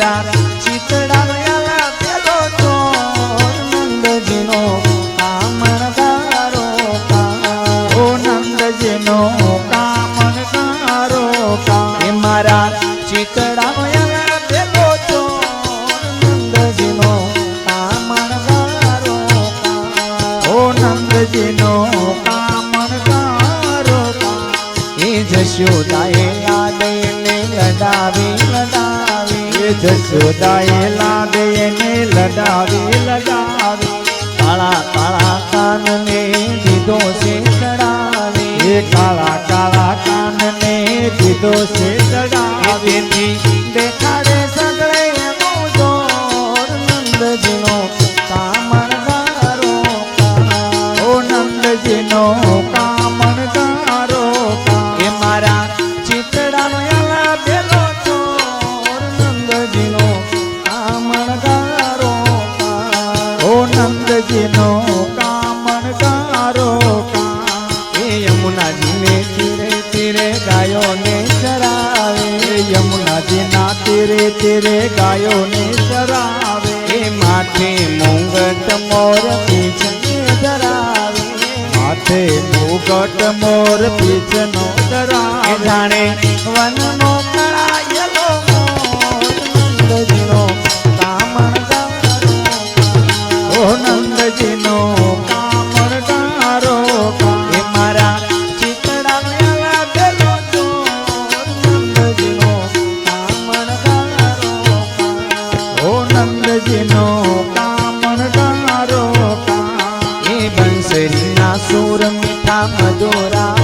મારા ચિતડા પેલો ચોર નંદજીનો કામણગારો ઓ નંદજીનો કામણગારો એ મારા ચિતડા પેલો ચોર નંદજીનો કામણગારો ઓ નંદજીનો કામણગારો એ જશોદાએ લાડને લડાવી લડાવી એ જશોદાએ લાડને લડાવી લડાવી કાળા કાળા કાનને દીધો છે ચડાવી એ કાળા કાળા કાનને દીધો છે ચડાવી દેખાડે સગળે એનું જોર નંદજીનો કામણગારો ઓ નંદજીનો કામણગારો એ મારા ચિતડાનો પેલો ચોર નંદજીનો કામણગારો ઓ નંદજીનો કામણગારો એ યમુનાજીને તીરે તીરે ગાયોને ચરાવે યમુનાજીના તીરે તીરે ગાયોને ચરાવે એ માથે મુંગટ મોર પીછને ધરાવે માથે મુગટ મોર પીછનો ધરાવે જાણે વનનો કળાયેલો મોર નંદજીનો કામણગારો ઓ નંદજીનો કામણગારો એ મારા ચિતડા પેલો ચોર નંદજીનો કામણગારો ઓ નંદજીનો કામણગારો એ બંસરીના સૂર મીઠા મધુરા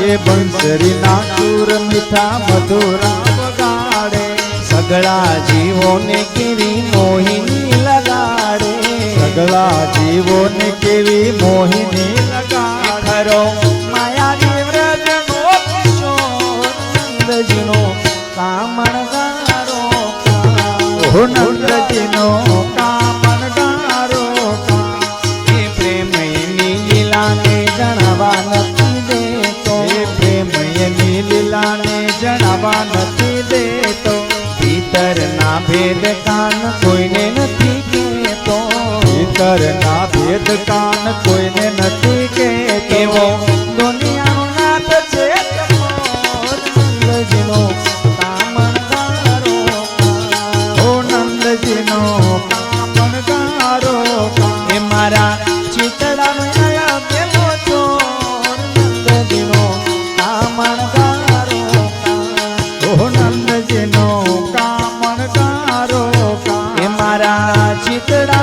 એ બંસરીના સૂર મીઠા મધુરા વગાડે સગળા જીવોને કેવી મોહિની લગાડે સગળા જીવોને કેવી મોહિની લગાડે ખરો માયાવી વ્રજનો કિશોર નંદજીનો કામણગારો ઓ નંદજીનો કામણગારો એ પ્રેમ એની લીલાને જણાવવા નથી દેતો એ પ્રેમ એની લીલાને જણાવવા નથી દેતો ભીતરના ભેદ કાન કોઈને નથી કહેતો ભીતરના ભેદ કાન કોઈને નથી કહેતો એવો દુનિયાનો નાથ છે નંદજીનો કામણગારો ઓ નંદજીનો કામણગારો એ મારા ચિતડાનો પેલો ચોર નંદજીનો કામણગારો ઓ નંદજીનો કામણગારો એ મારા ચિતડા